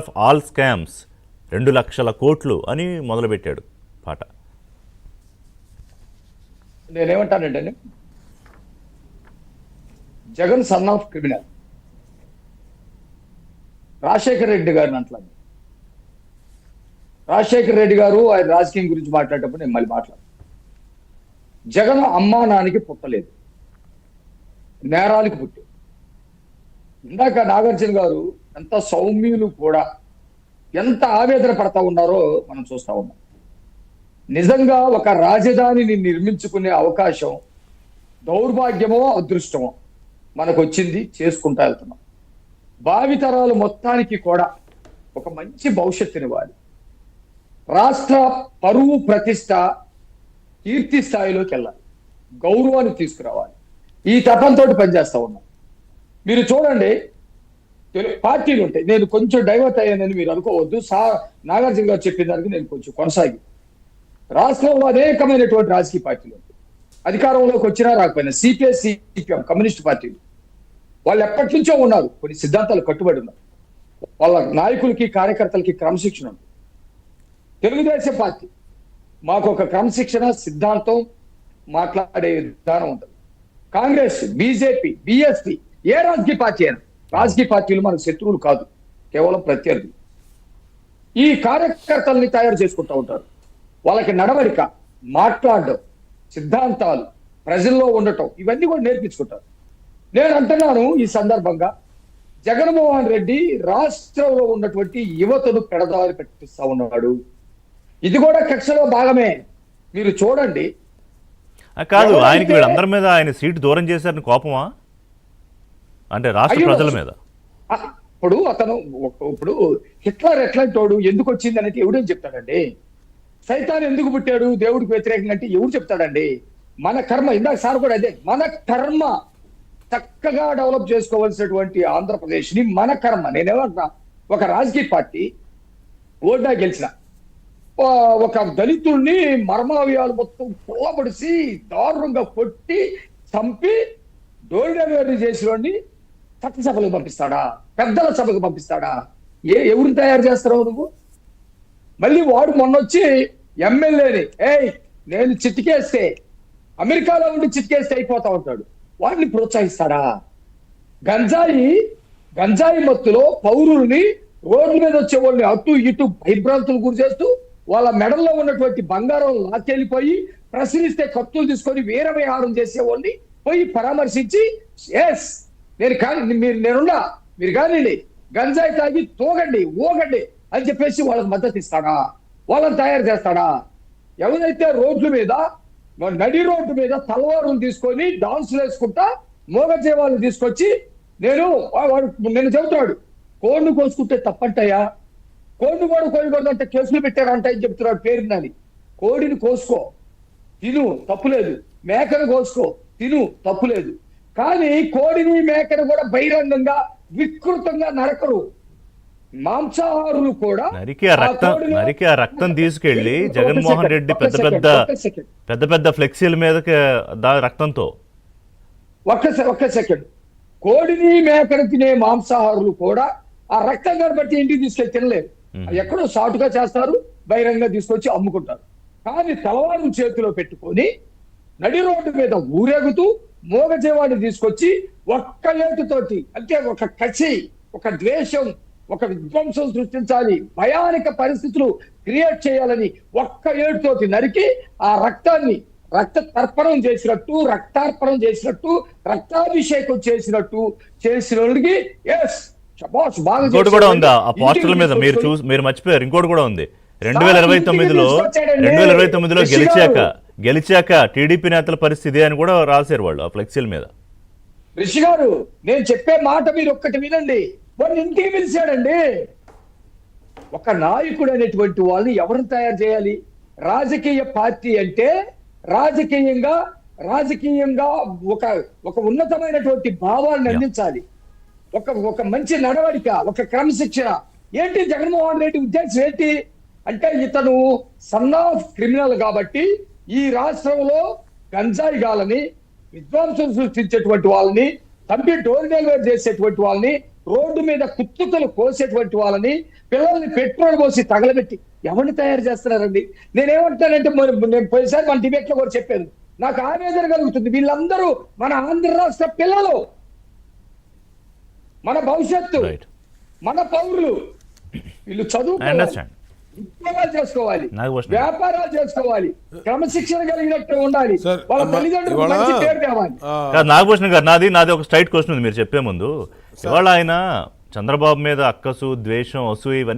Of all scams, 2,00,000 కోట్లు అని మొదలుపెట్టాడు పాట. నేనేమంటానంటే, Jagan son of criminal. Rajasekhara Reddy గారిని అంటలాను. రాజశేఖర రెడ్డి గారు ఆయన రాజకీయం గురించి మాట్లాడేటప్పుడు నేను మళ్ళీ మాట్లాడు. జగన్ అమ్మా నాన్నకి పుట్టలేదు, నేరాలకు పుట్టాడు. ఇందాక నాగార్జున గారు ఎంత సౌమ్యులు కూడా ఎంత ఆవేదన పడతా ఉన్నారో మనం చూస్తా ఉన్నాం. నిజంగా ఒక రాజధానిని నిర్మించుకునే అవకాశం దౌర్భాగ్యమో అదృష్టమో మనకు వచ్చింది, చేసుకుంటా వెళ్తున్నాం. భావితరాలు మొత్తానికి కూడా ఒక మంచి భవిష్యత్తునివ్వాలి, రాష్ట్ర పరువు ప్రతిష్ట కీర్తి స్థాయిలోకి వెళ్ళాలి, గౌరవాన్ని తీసుకురావాలి. ఈ తపంతో పనిచేస్తా ఉన్నాం. మీరు చూడండి, పార్టీలు ఉంటాయి. నేను కొంచెం డైవర్ట్ అయ్యానని మీరు అనుకోవద్దు. నాగార్జున గారు చెప్పిన దానికి నేను కొంచెం కొనసాగి, రాష్ట్రంలో అనేకమైనటువంటి రాజకీయ పార్టీలు ఉంటాయి. అధికారంలోకి వచ్చినా రాకపోయినా సిపిఐ, సిపిఎం, కమ్యూనిస్ట్ పార్టీలు వాళ్ళు ఎప్పటి నుంచో ఉన్నారు, కొన్ని సిద్ధాంతాలు కట్టుబడి ఉన్నారు. వాళ్ళ నాయకులకి కార్యకర్తలకి క్రమశిక్షణ ఉంది. తెలుగుదేశం పార్టీ మాకు ఒక క్రమశిక్షణ, సిద్ధాంతం, మాట్లాడే విధానం ఉంటుంది. కాంగ్రెస్, బీజేపీ, బిఎస్పీ, ఏ రాజకీయ పార్టీ అయినా, రాజకీయ పార్టీలు మనకు శత్రువులు కాదు, కేవలం ప్రత్యర్థులు. ఈ కార్యకర్తల్ని తయారు చేసుకుంటూ ఉంటారు. వాళ్ళకి నడవడిక, మాట్లాడడం, సిద్ధాంతాలు, ప్రజల్లో ఉండటం, ఇవన్నీ కూడా నేర్పించుకుంటారు. నేను అంటున్నాను ఈ సందర్భంగా, జగన్మోహన్ రెడ్డి రాష్ట్రంలో ఉన్నటువంటి యువతను పెడదారి పెట్టిస్తా ఉన్నాడు. ఇది కూడా కక్షలో భాగమే. మీరు చూడండి. కాదు, ఆయనకి వీళ్ళందరి మీద ఆయన సీటు దూరం చేశారని కోపమా? అంటే రాష్ట్ర ప్రజల మీద. ఇప్పుడు హిట్లర్ ఎట్లాంటోడు, ఎందుకు వచ్చింది అనేది ఎవడేం చెప్తాడండి? సైతాన్ ఎందుకు పుట్టాడు దేవుడికి వ్యతిరేకంగా అంటే ఎవరు చెప్తాడండి? మన కర్మ. ఇందాక సార్ కూడా అదే, మన కర్మ చక్కగా డెవలప్ చేసుకోవాల్సినటువంటి ఆంధ్రప్రదేశ్ ని మన కర్మ. నేనేమంటున్నా, ఒక రాజకీయ పార్టీ ఓటా గెలిచిన ఒక దళితుల్ని మర్మావయాలు మొత్తం పొల్లబడిసి దారుణంగా కొట్టి చంపి డోర్ డెలివరీ చేసిన చట్టసభలకు పంపిస్తాడా? పెద్దల సభకు పంపిస్తాడా? ఎవరిని తయారు చేస్తారో నువ్వు? మళ్ళీ వాడు మొన్నొచ్చి ఎమ్మెల్యేని నేను చిటికేస్తే, అమెరికాలో ఉండి చిటికేస్తే అయిపోతా ఉంటాడు, వాడిని ప్రోత్సహిస్తాడా? గంజాయి మత్తులో పౌరుల్ని, రోడ్ల మీద వచ్చే వాళ్ళని అటు ఇటు భయభ్రాంతులు గురి చేస్తూ వాళ్ళ మెడల్లో ఉన్నటువంటి బంగారం లాక్కెళ్ళిపోయి ప్రశ్నిస్తే కత్తులు తీసుకొని వీర విహారం చేసే వాళ్ళని పోయి పరామర్శించి నేనున్నా, మీరు కానివ్వండి, గంజాయి తాగి తోగండి, ఊగండి అని చెప్పేసి వాళ్ళకి మద్దతు ఇస్తాడా? వాళ్ళని తయారు చేస్తాడా? ఎవరైతే రోడ్ల మీద, నడి రోడ్డు మీద తలవారులు తీసుకొని డాన్సులు వేసుకుంటా మోగజేవాళ్ళు తీసుకొచ్చి నేను చెబుతాడు, కోడిని కోసుకుంటే తప్పంటాయా? కోడిని కూడా కోయకూడదు అంటే కేసులు పెట్టారంట అని చెప్తున్నాడు పేరునని. కోడిని కోసుకో, తిను, తప్పులేదు. మేకను కోసుకో, తిను, తప్పులేదు. కానీ కోడిని, మేకను కూడా బహిరంగంగా వికృతంగా నరకరు. మాంసాహారులు కూడా నరికి ఆ రక్తం తీసుకెళ్లి జగన్మోహన్ రెడ్డి పెద్ద పెద్ద ఫ్లెక్సీల మీద రక్తంతో. ఒక్క సెకండ్. కోడిని, మేకను తినే మాంసాహారులు కూడా ఆ రక్తం బట్టి ఇంటికి తీసుకెళ్ళి తినలేరు. ఎక్కడో సాటుగా చేస్తారు, బహిరంగంగా తీసుకొచ్చి అమ్ముకుంటారు. కానీ తలవారు చేతిలో పెట్టుకొని నడి రోడ్డు మీద ఊరేగుతూ మోగజేవాడిని తీసుకొచ్చి ఒక్క ఏటుతోటి, అంటే ఒక కసి, ఒక ద్వేషం, ఒక విధ్వంసం సృష్టించాలి, భయానక పరిస్థితులు క్రియేట్ చేయాలని ఒక్క ఏటుతోటి నరికి ఆ రక్తాన్ని రక్తార్పణం చేసినట్టు రక్తాభిషేకం చేసినట్టు చేసినోడికి ఇంకోటి కూడా ఉంది ఆ పోస్టర్ల మీద. మీరు మర్చిపోయారు, ఇంకోటి కూడా ఉంది. 2029లో గెలిచాక టీడీపీ నేతల పరిస్థితి అని కూడా రాశారు వాళ్ళు ఆ ఫ్లెక్సీల మీద. రిషి గారు, నేను చెప్పే మాట మీరు ఒక్కటి వినండి. వాడిని ఇంటికి పిలిచాడండి. ఒక నాయకుడు అనేటువంటి వాళ్ళని ఎవరిని తయారు చేయాలి? రాజకీయ పార్టీ అంటే రాజకీయంగా ఒక ఉన్నతమైనటువంటి భావాన్ని అందించాలి, ఒక మంచి నడవడిక, ఒక క్రమశిక్షణ. ఏంటి జగన్మోహన్ రెడ్డి ఉద్దేశం ఏంటి అంటే, ఇతను సన్ ఆఫ్ క్రిమినల్ కాబట్టి ఈ రాష్ట్రంలో గంజాయి గాలని, విధ్వంసం సృష్టించేటువంటి వాళ్ళని, చంపి డోర్ డెలివరీ చేసేటువంటి వాళ్ళని రోడ్డు మీద కుత్తుకలు కోసేటువంటి వాళ్ళని, పిల్లల్ని పెట్రోల్ పోసి తగలబెట్టి ఎవరిని తయారు చేస్తున్నారండి? నేనేమంటానంటే నేను పోయినసారి మన డిబేట్ లో కూడా చెప్పాను, నాకు ఆవేదన కలుగుతుంది. వీళ్ళందరూ మన ఆంధ్ర రాష్ట్ర పిల్లలు, మన భవిష్యత్తు, రైట్. మన పౌరులు. వీళ్ళు చదువుకోవాలి, అండర్స్టాండ్. ఉద్యోగాలు చేసుకోవాలి, నాగభూషణం. వ్యాపారాలు చేసుకోవాలి, క్రమశిక్షణ కలిగినట్టు ఉండాలి, సార్, వాళ్ళ అమ్మ, తల్లిదండ్రులకు ఇవాళ- మంచి పేరు తేవాలి. కాదు, నాగభూషణ్ గారు, నాది ఒక స్ట్రైట్ క్వశ్చన్ ఉంది మీరు చెప్పే ముందు. ఇవాళ ఆయన చంద్రబాబు మీద అక్కసు, ద్వేషం, అసూయ ఇవన్నీ